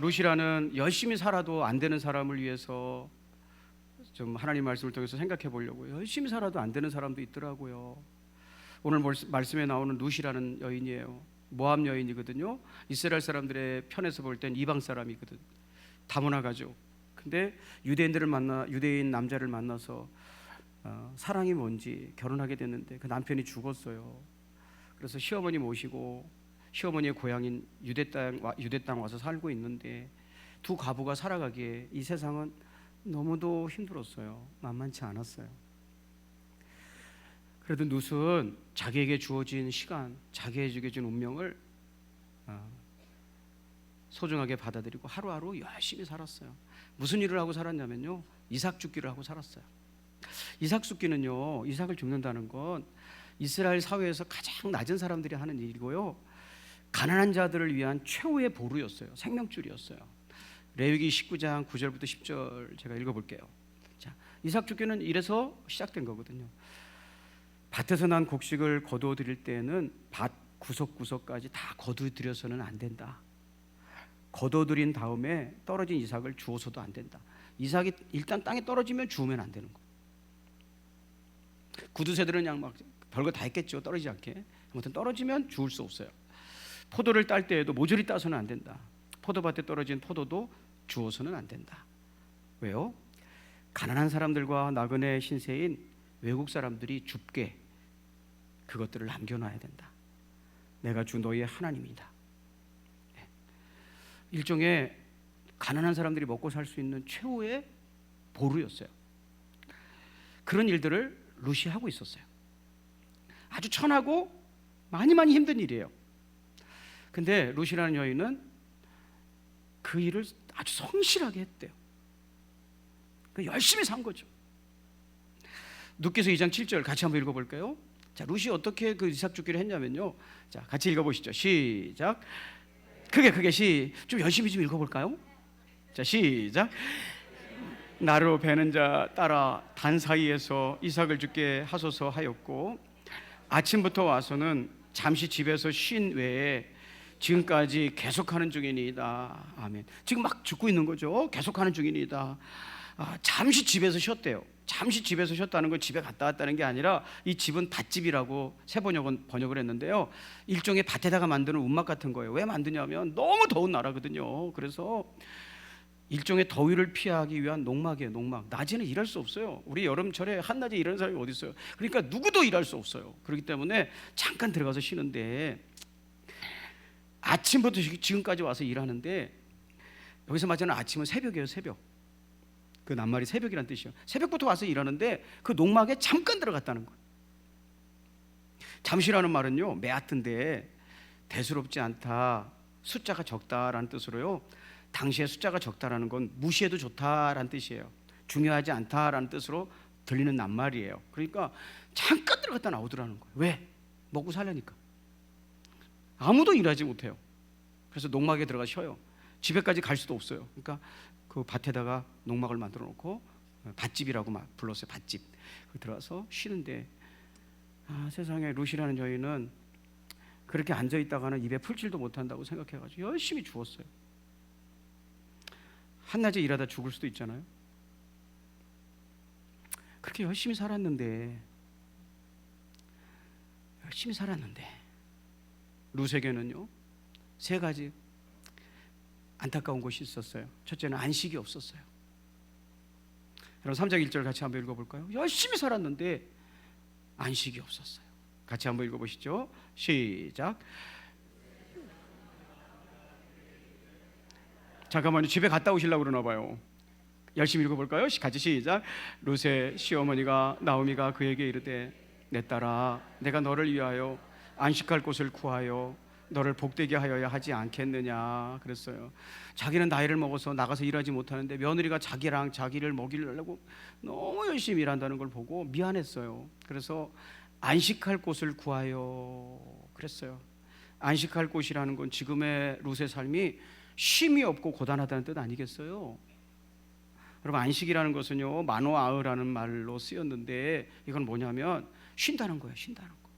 루시라는 열심히 살아도 안 되는 사람을 위해서 좀 하나님 말씀을 통해서 생각해 보려고요. 열심히 살아도 안 되는 사람도 있더라고요. 오늘 말씀에 나오는 루시라는 여인이에요. 모압 여인이거든요. 이스라엘 사람들의 편에서 볼 땐 이방 사람이거든. 다문화 가족. 근데 유대인 남자를 만나서 사랑이 뭔지 결혼하게 됐는데 그 남편이 죽었어요. 그래서 시어머니 모시고 시어머니의 고향인 유대 땅 와서 살고 있는데 두 과부가 살아가기에 이 세상은 너무도 힘들었어요. 만만치 않았어요. 그래도 룻은 자기에게 주어진 시간, 자기에게 준 운명을 소중하게 받아들이고 하루하루 열심히 살았어요. 무슨 일을 하고 살았냐면요, 이삭 줍기를 하고 살았어요. 이삭 줍기는요, 이삭을 줍는다는 건 이스라엘 사회에서 가장 낮은 사람들이 하는 일이고요, 가난한 자들을 위한 최후의 보루였어요. 생명줄이었어요. 레위기 19장 9절부터 10절 제가 읽어볼게요. 자, 이삭 줍기는 이래서 시작된 거거든요. 밭에서 난 곡식을 거두어 드릴 때에는 밭 구석구석까지 다 거두어 드려서는 안 된다. 거두어 드린 다음에 떨어진 이삭을 주워서도 안 된다. 이삭이 일단 땅에 떨어지면 주우면 안 되는 거예요. 구두쇠들은 그냥 막 별거 다 했겠죠. 떨어지지 않게. 아무튼 떨어지면 주울 수 없어요. 포도를 딸 때에도 모조리 따서는 안 된다. 포도밭에 떨어진 포도도 주워서는 안 된다. 왜요? 가난한 사람들과 나그네 신세인 외국 사람들이 줍게 그것들을 남겨놔야 된다. 내가 주 너희의 하나님이다. 일종의 가난한 사람들이 먹고 살 수 있는 최후의 보루였어요. 그런 일들을 룻이 하고 있었어요. 아주 천하고 많이 힘든 일이에요. 근데 룻이라는 여인은 그 일을 아주 성실하게 했대요. 열심히 산 거죠. 룻기서 2장 7절 같이 한번 읽어볼까요? 자, 룻이 어떻게 그 이삭 줍기를 했냐면요. 자, 같이 읽어보시죠. 시작. 크게 좀 열심히 좀 읽어볼까요? 자, 시작. 나로 베는 자 따라 단 사이에서 이삭을 죽게 하소서 하였고 아침부터 와서는 잠시 집에서 쉰 외에 지금까지 계속하는 중이니이다. 아멘. 지금 막 죽고 있는 거죠. 계속하는 중이니이다. 잠시 집에서 쉬었대요. 잠시 집에서 쉬었다는 건 집에 갔다 왔다는 게 아니라 이 집은 밭집이라고 새 번역을 했는데요, 일종의 밭에다가 만드는 움막 같은 거예요. 왜 만드냐면 너무 더운 나라거든요. 그래서 일종의 더위를 피하기 위한 농막이에요. 농막. 낮에는 일할 수 없어요. 우리 여름철에 한낮에 일하는 사람이 어디 있어요? 그러니까 누구도 일할 수 없어요. 그렇기 때문에 잠깐 들어가서 쉬는데 아침부터 지금까지 와서 일하는데, 여기서 말하는 아침은 새벽이에요. 새벽. 그 낱말이 새벽이란 뜻이에요. 새벽부터 와서 일하는데 그 농막에 잠깐 들어갔다는 거예요. 잠시라는 말은요, 매앗은데 대수롭지 않다, 숫자가 적다라는 뜻으로요, 당시에 숫자가 적다라는 건 무시해도 좋다라는 뜻이에요. 중요하지 않다라는 뜻으로 들리는 낱말이에요. 그러니까 잠깐 들어갔다 나오더라는 거예요. 왜? 먹고 살려니까. 아무도 일하지 못해요. 그래서 농막에 들어가 쉬어요. 집에까지 갈 수도 없어요. 그러니까 그 밭에다가 농막을 만들어 놓고 밭집이라고 불렀어요. 밭집. 들어가서 쉬는데, 세상에 룻이라는 여인은 그렇게 앉아 있다가는 입에 풀칠도 못한다고 생각해가지고 열심히 주웠어요. 한낮에 일하다 죽을 수도 있잖아요. 그렇게 열심히 살았는데 룻에게는요, 세 가지 안타까운 것이 있었어요. 첫째는 안식이 없었어요. 여러분 3장 1절 같이 한번 읽어볼까요? 열심히 살았는데 안식이 없었어요. 같이 한번 읽어보시죠. 시작. 잠깐만요. 집에 갔다 오시려고 그러나 봐요. 열심히 읽어볼까요? 같이 시작. 룻의 시어머니가 나오미가 그에게 이르되 내 딸아, 내가 너를 위하여 안식할 곳을 구하여 너를 복되게 하여야 하지 않겠느냐 그랬어요. 자기는 나이를 먹어서 나가서 일하지 못하는데 며느리가 자기를 먹이려고 너무 열심히 일한다는 걸 보고 미안했어요. 그래서 안식할 곳을 구하여 그랬어요. 안식할 곳이라는 건 지금의 룻의 삶이 쉼이 없고 고단하다는 뜻 아니겠어요? 여러분, 안식이라는 것은요, 마노아흐라는 말로 쓰였는데 이건 뭐냐면 쉰다는 거예요. 쉰다는 거.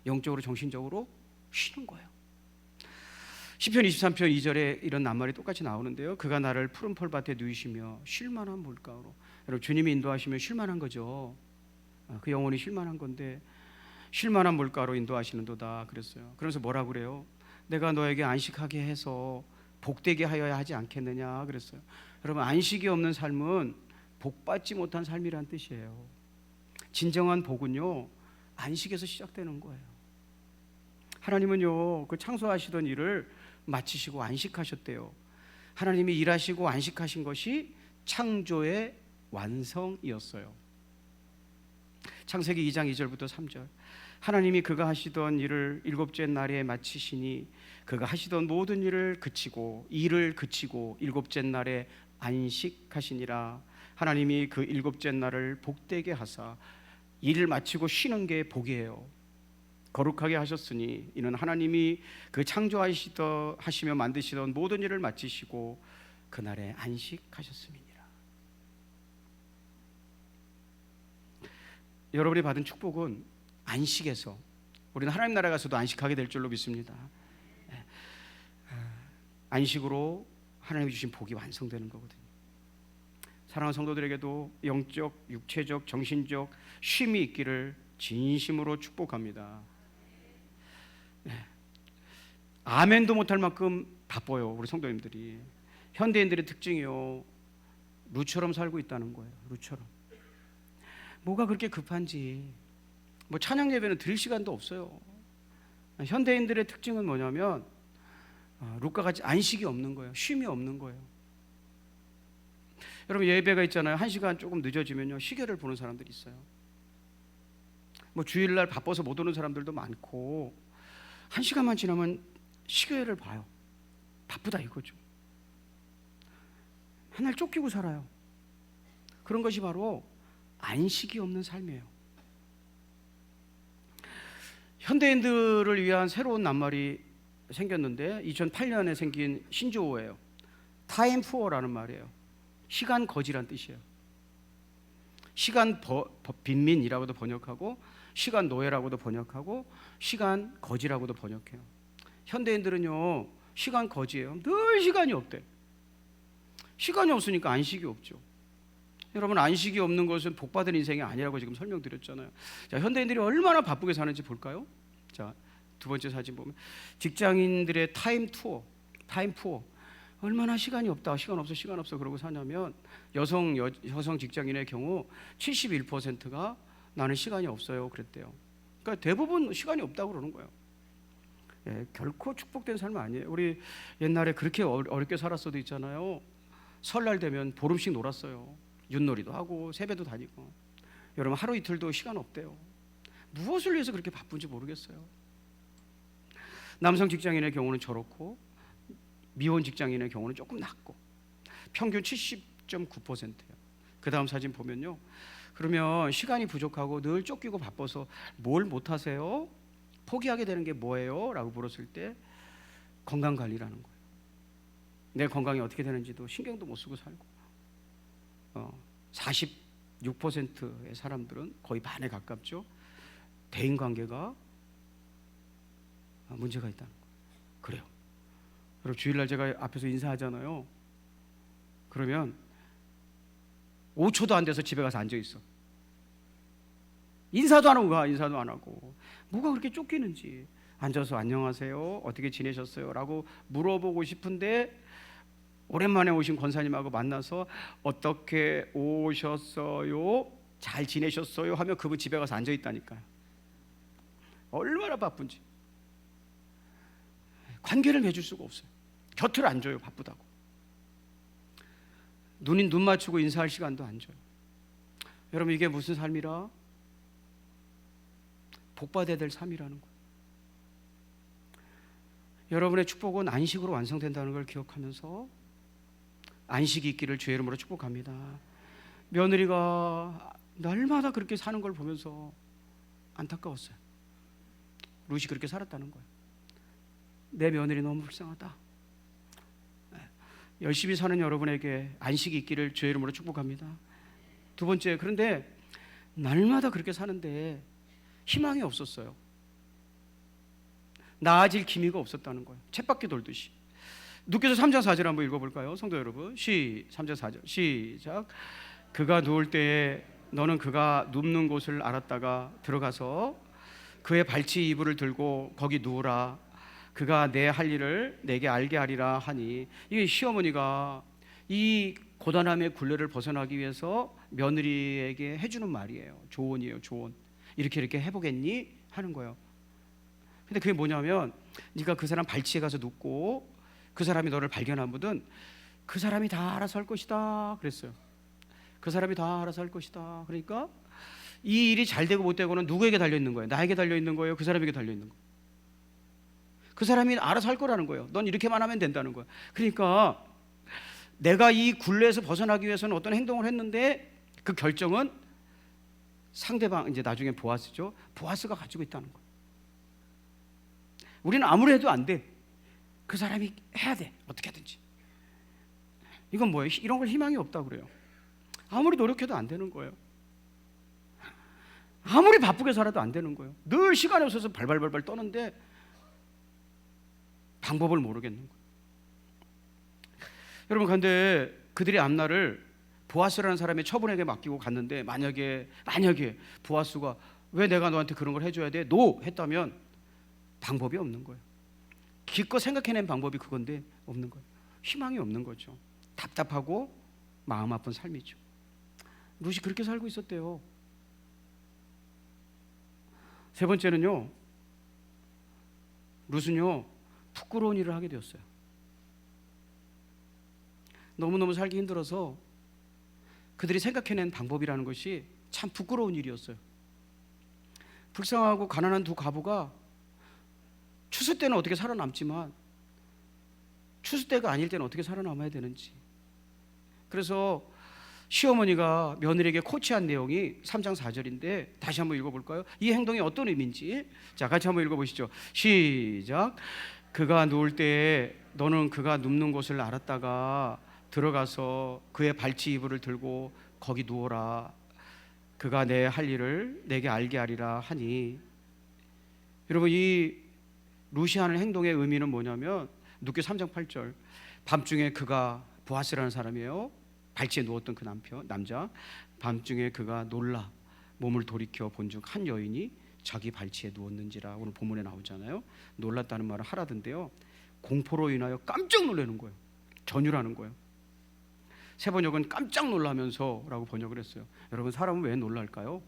영적으로 정신적으로 쉬는 거예요. 시편 23편 2절에 이런 낱말이 똑같이 나오는데요. 그가 나를 푸른 풀밭에 누이시며 쉴만한 물가로. 여러분, 주님이 인도하시면 쉴만한 거죠. 그 영혼이 쉴만한 건데 쉴만한 물가로 인도하시는도다 그랬어요. 그러면서 뭐라 그래요? 내가 너에게 안식하게 해서 복되게 하여야 하지 않겠느냐 그랬어요. 여러분, 안식이 없는 삶은 복받지 못한 삶이란 뜻이에요. 진정한 복은요, 안식에서 시작되는 거예요. 하나님은요, 그 창조하시던 일을 마치시고 안식하셨대요. 하나님이 일하시고 안식하신 것이 창조의 완성이었어요. 창세기 2장 2절부터 3절. 하나님이 그가 하시던 일을 일곱째 날에 마치시니 그가 하시던 모든 일을 그치고 일곱째 날에 안식하시니라. 하나님이 그 일곱째 날을 복되게 하사 일을 마치고 쉬는 게 복이에요. 거룩하게 하셨으니 이는 하나님이 그 창조하시며 만드시던 모든 일을 마치시고 그날에 안식하셨음이니라. 여러분이 받은 축복은 안식에서, 우리는 하나님 나라 가서도 안식하게 될 줄로 믿습니다. 안식으로 하나님이 주신 복이 완성되는 거거든요. 사랑하는 성도들에게도 영적, 육체적, 정신적 쉼이 있기를 진심으로 축복합니다. 아멘도 못할 만큼 바빠요, 우리 성도님들이. 현대인들의 특징이요, 루처럼 살고 있다는 거예요. 루처럼. 뭐가 그렇게 급한지. 뭐 찬양 예배는 드릴 시간도 없어요. 현대인들의 특징은 뭐냐면 룻과 같이 안식이 없는 거예요. 쉼이 없는 거예요. 여러분, 예배가 있잖아요. 1시간 조금 늦어지면요, 시계를 보는 사람들이 있어요. 뭐 주일날 바빠서 못 오는 사람들도 많고 1시간만 지나면 시계를 봐요. 바쁘다 이거죠. 맨날 쫓기고 살아요. 그런 것이 바로 안식이 없는 삶이에요. 현대인들을 위한 새로운 낱말이 생겼는데 2008년에 생긴 신조어예요. 타임 푸어라는 말이에요. 시간 거지란 뜻이에요. 시간 빈민이라고도 번역하고, 시간 노예라고도 번역하고, 시간 거지라고도 번역해요. 현대인들은요, 시간 거지예요. 늘 시간이 없대. 시간이 없으니까 안식이 없죠. 여러분, 안식이 없는 것은 복받은 인생이 아니라고 지금 설명드렸잖아요. 자, 현대인들이 얼마나 바쁘게 사는지 볼까요? 자, 두 번째 사진 보면 직장인들의 타임 푸어. 얼마나 시간이 없다, 시간 없어 그러고 사냐면 여성 직장인의 경우 71%가 나는 시간이 없어요 그랬대요. 그러니까 대부분 시간이 없다고 그러는 거예요. 결코 축복된 삶은 아니에요. 우리 옛날에 그렇게 어렵게 살았어도 있잖아요. 설날 되면 보름씩 놀았어요. 윷놀이도 하고 세배도 다니고. 여러분, 하루 이틀도 시간 없대요. 무엇을 위해서 그렇게 바쁜지 모르겠어요. 남성 직장인의 경우는 저렇고 미혼 직장인의 경우는 조금 낮고 평균 70.9%예요. 그 다음 사진 보면요, 그러면 시간이 부족하고 늘 쫓기고 바빠서 뭘 못하세요? 포기하게 되는 게 뭐예요? 라고 물었을 때 건강관리라는 거예요. 내 건강이 어떻게 되는지도 신경도 못 쓰고 살고 46%의 사람들은, 거의 반에 가깝죠, 대인관계가 문제가 있다는 거예요. 그래요. 그리고 주일날 제가 앞에서 인사하잖아요. 그러면 5초도 안 돼서 집에 가서 앉아있어. 인사도 안 하고 가. 인사도 안 하고. 뭐가 그렇게 쫓기는지. 앉아서 안녕하세요, 어떻게 지내셨어요? 라고 물어보고 싶은데 오랜만에 오신 권사님하고 만나서 어떻게 오셨어요? 잘 지내셨어요? 하면 그분 집에 가서 앉아있다니까요. 얼마나 바쁜지. 관계를 맺을 수가 없어요. 곁을 안 줘요, 바쁘다고. 눈 맞추고 인사할 시간도 안 줘요. 여러분, 이게 무슨 삶이라? 복받아야 될 삶이라는 거예요. 여러분의 축복은 안식으로 완성된다는 걸 기억하면서 안식이 있기를 주의 이름으로 축복합니다. 며느리가 날마다 그렇게 사는 걸 보면서 안타까웠어요. 룻이 그렇게 살았다는 거예요. 내 며느리 너무 불쌍하다. 열심히 사는 여러분에게 안식이 있기를 주의 이름으로 축복합니다. 두 번째, 그런데 날마다 그렇게 사는데 희망이 없었어요. 나아질 기미가 없었다는 거예요. 쳇바퀴 돌듯이. 누께서 3장 4절 한번 읽어볼까요? 성도 여러분, 3장 4절 시작. 그가 누울 때에 너는 그가 눕는 곳을 알았다가 들어가서 그의 발치 이불을 들고 거기 누우라. 그가 내 할 일을 내게 알게 하리라 하니, 이게 시어머니가 이 고단함의 굴레를 벗어나기 위해서 며느리에게 해주는 말이에요. 조언이에요, 조언. 이렇게 해보겠니? 하는 거예요. 근데 그게 뭐냐면, 네가 그 사람 발치에 가서 눕고 그 사람이 너를 발견하거든 그 사람이 다 알아서 할 것이다 그랬어요. 그 사람이 다 알아서 할 것이다. 그러니까 이 일이 잘 되고 못 되고는 누구에게 달려 있는 거예요? 나에게 달려 있는 거예요? 그 사람에게 달려 있는 거예요? 그 사람이 알아서 할 거라는 거예요. 넌 이렇게만 하면 된다는 거예요. 그러니까 내가 이 굴레에서 벗어나기 위해서는 어떤 행동을 했는데 그 결정은 상대방, 이제 나중에 보아스죠. 보아스가 가지고 있다는 거예요. 우리는 아무리 해도 안 돼. 그 사람이 해야 돼. 어떻게 하든지. 이건 뭐예요? 이런 걸 희망이 없다고 그래요. 아무리 노력해도 안 되는 거예요. 아무리 바쁘게 살아도 안 되는 거예요. 늘 시간이 없어서 발발발발 떠는데 방법을 모르겠는 거예요. 여러분, 그런데 그들이 앞날을 보아스라는 사람의 처분에게 맡기고 갔는데 만약에 보아스가 왜 내가 너한테 그런 걸 해줘야 돼? 노! 했다면 방법이 없는 거예요. 기껏 생각해낸 방법이 그건데 없는 거예요. 희망이 없는 거죠. 답답하고 마음 아픈 삶이죠. 룻이 그렇게 살고 있었대요. 세 번째는요, 룻은요 부끄러운 일을 하게 되었어요. 너무너무 살기 힘들어서 그들이 생각해낸 방법이라는 것이 참 부끄러운 일이었어요. 불쌍하고 가난한 두 과부가 추수 때는 어떻게 살아남지만 추수 때가 아닐 때는 어떻게 살아남아야 되는지. 그래서 시어머니가 며느리에게 코치한 내용이 3장 4절인데 다시 한번 읽어볼까요? 이 행동이 어떤 의미인지. 자, 같이 한번 읽어보시죠. 시작. 그가 누울 때에 너는 그가 눕는 곳을 알았다가 들어가서 그의 발치 이불을 들고 거기 누워라. 그가 내 할 일을 내게 알게 하리라 하니. 여러분, 이 룻이 하는 행동의 의미는 뭐냐면 룻기 3장 8절, 밤중에 그가, 보아스라는 사람이에요. 발치에 누웠던 그 남자. 밤중에 그가 놀라 몸을 돌이켜 본즉 한 여인이 자기 발치에 누웠는지라. 오늘 본문에 나오잖아요. 놀랐다는 말은 하라던데요, 공포로 인하여 깜짝 놀라는 거예요. 전율하는 거예요. 세 번역은 깜짝 놀라면서 라고 번역을 했어요. 여러분, 사람은 왜 놀랄까요?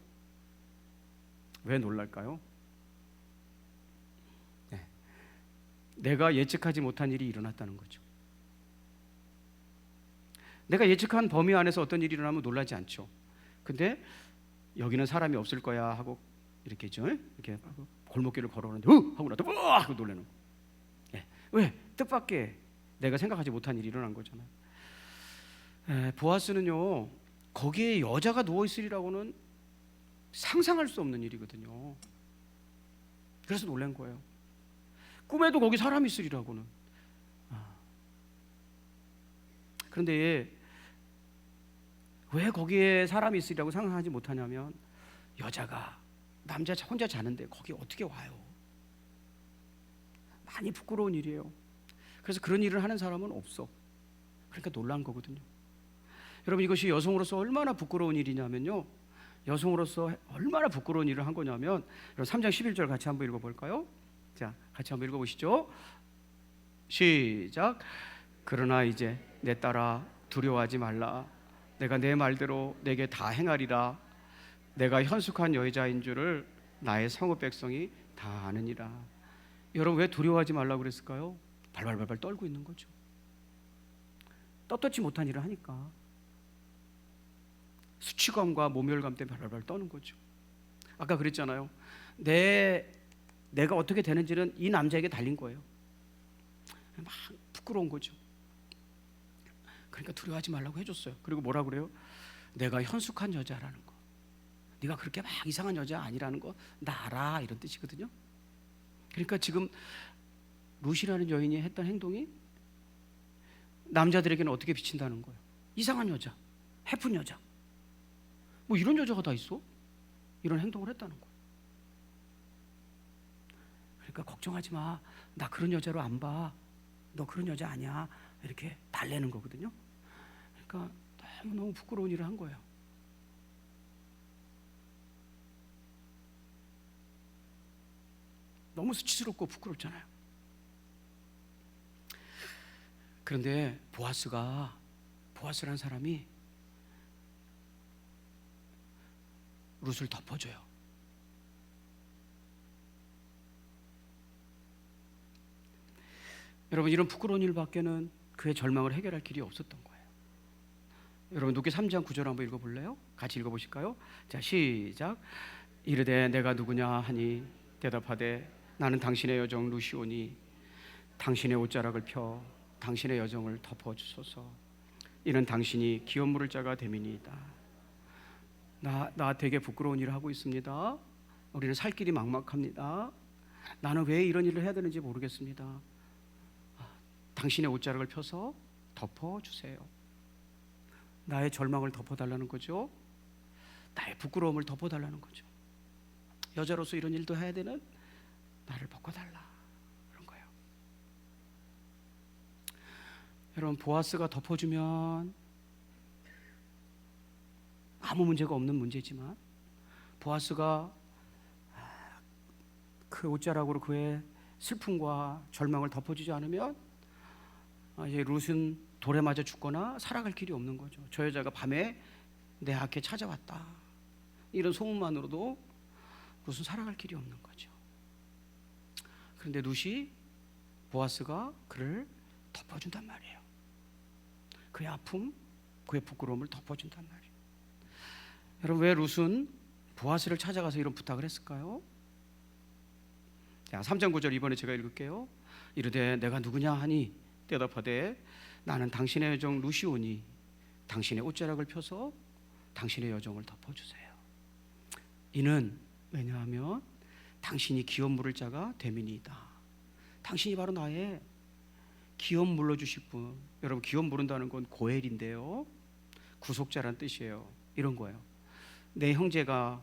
왜 놀랄까요? 네. 내가 예측하지 못한 일이 일어났다는 거죠. 내가 예측한 범위 안에서 어떤 일이 일어나면 놀라지 않죠. 근데 여기는 사람이 없을 거야 하고 이렇게 골목길을 걸어오는데 하고 나도 하고 놀라는 거예요. 네. 왜? 뜻밖의 내가 생각하지 못한 일이 일어난 거잖아요. 보아스는요 거기에 여자가 누워있으리라고는 상상할 수 없는 일이거든요. 그래서 놀란 거예요. 꿈에도 거기 사람이 있으리라고는. 그런데 왜 거기에 사람이 있으리라고 상상하지 못하냐면, 여자가 남자 혼자 자는데 거기 어떻게 와요? 많이 부끄러운 일이에요. 그래서 그런 일을 하는 사람은 없어. 그러니까 놀란 거거든요. 여러분, 이것이 여성으로서 얼마나 부끄러운 일이냐면요, 여성으로서 얼마나 부끄러운 일을 한 거냐면, 3장 11절 같이 한번 읽어볼까요? 자, 같이 한번 읽어보시죠. 시작. 그러나 이제 내 딸아 두려워하지 말라. 내가 내 말대로 내게 다 행하리라. 내가 현숙한 여자인 줄을 나의 성읍 백성이 다 아느니라. 여러분, 왜 두려워하지 말라고 그랬을까요? 발발발발 떨고 있는 거죠. 떳떳지 못한 일을 하니까 수치감과 모멸감 때문에 발발발 떠는 거죠. 아까 그랬잖아요. 내가 어떻게 되는지는 이 남자에게 달린 거예요. 막 부끄러운 거죠. 그러니까 두려워하지 말라고 해줬어요. 그리고 뭐라 그래요? 내가 현숙한 여자라는 거, 네가 그렇게 막 이상한 여자 아니라는 거 나 알아, 이런 뜻이거든요. 그러니까 지금 룻이라는 여인이 했던 행동이 남자들에게는 어떻게 비친다는 거예요? 이상한 여자, 해픈 여자, 뭐 이런 여자가 다 있어? 이런 행동을 했다는 거예요. 그러니까 걱정하지 마. 나 그런 여자로 안 봐. 너 그런 여자 아니야. 이렇게 달래는 거거든요. 그러니까 너무너무 부끄러운 일을 한 거예요. 너무 수치스럽고 부끄럽잖아요. 그런데 보아스라는 사람이 룻을 덮어줘요. 여러분, 이런 부끄러운 일밖에는 그의 절망을 해결할 길이 없었던 거예요. 여러분, 룻기 3장 9절 한번 읽어볼래요? 같이 읽어보실까요? 자, 시작. 이르되 내가 누구냐 하니 대답하되 나는 당신의 여종 루시오니 당신의 옷자락을 펴 당신의 여정을 덮어주소서. 이는 당신이 기업 물을 자가 됨이니이다. 나 되게 부끄러운 일을 하고 있습니다. 우리는 살 길이 막막합니다. 나는 왜 이런 일을 해야 되는지 모르겠습니다. 당신의 옷자락을 펴서 덮어주세요. 나의 절망을 덮어달라는 거죠. 나의 부끄러움을 덮어달라는 거죠. 여자로서 이런 일도 해야 되는 나를 벗겨달라, 그런 거예요. 여러분, 보아스가 덮어주면 아무 문제가 없는 문제지만, 보아스가 그 옷자락으로 그의 슬픔과 절망을 덮어주지 않으면 이제 룻은 돌에 맞아 죽거나 살아갈 길이 없는 거죠. 저 여자가 밤에 내 앞에 찾아왔다, 이런 소문만으로도 룻은 살아갈 길이 없는 거죠. 그런데 룻이, 보아스가 그를 덮어준단 말이에요. 그의 아픔, 그의 부끄러움을 덮어준단 말이에요. 여러분, 왜 룻은 보아스를 찾아가서 이런 부탁을 했을까요? 자, 3장 9절 이번에 제가 읽을게요. 이르되 내가 누구냐 하니 대답하되 나는 당신의 여종 루시오니 당신의 옷자락을 펴서 당신의 여정을 덮어주세요. 이는 왜냐하면 당신이 기업 물을 자가 됨이니이다. 당신이 바로 나의 기업 물러주실 분. 여러분, 기업 물은다는 건 고엘인데요, 구속자란 뜻이에요. 이런 거예요. 내 형제가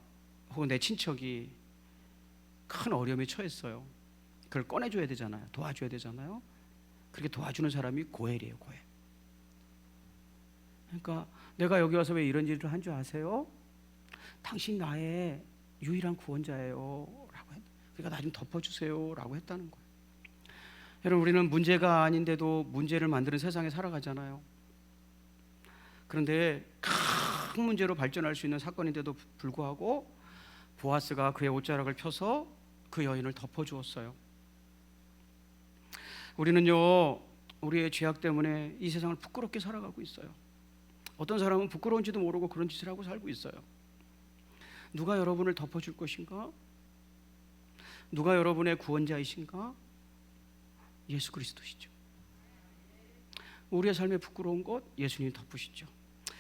혹은 내 친척이 큰 어려움에 처했어요. 그걸 꺼내줘야 되잖아요. 도와줘야 되잖아요. 그렇게 도와주는 사람이 고엘이에요. 고엘. 그러니까 내가 여기 와서 왜 이런 일을 한 줄 아세요? 당신 나의 유일한 구원자예요 라고 그러니까 나 좀 덮어주세요 라고 했다는 거예요. 여러분, 우리는 문제가 아닌데도 문제를 만드는 세상에 살아가잖아요. 그런데 큰 문제로 발전할 수 있는 사건인데도 불구하고 보아스가 그의 옷자락을 펴서 그 여인을 덮어주었어요. 우리는요, 우리의 죄악 때문에 이 세상을 부끄럽게 살아가고 있어요. 어떤 사람은 부끄러운지도 모르고 그런 짓을 하고 살고 있어요. 누가 여러분을 덮어줄 것인가? 누가 여러분의 구원자이신가? 예수 그리스도시죠. 우리의 삶에 부끄러운 것 예수님이 덮으시죠.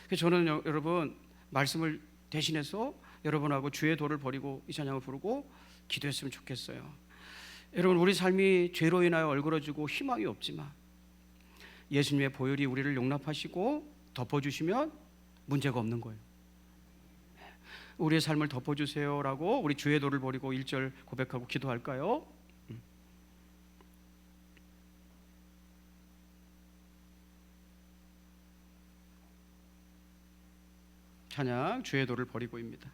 그래서 저는 여러분, 말씀을 대신해서 여러분하고 주의 도를 버리고 이 찬양을 부르고 기도했으면 좋겠어요. 여러분, 우리 삶이 죄로 인하여 얼그러지고 희망이 없지만 예수님의 보혈이 우리를 용납하시고 덮어주시면 문제가 없는 거예요. 우리의 삶을 덮어주세요라고 우리 주의 도를 버리고 1절 고백하고 기도할까요? 찬양, 주의 도를 버리고입니다.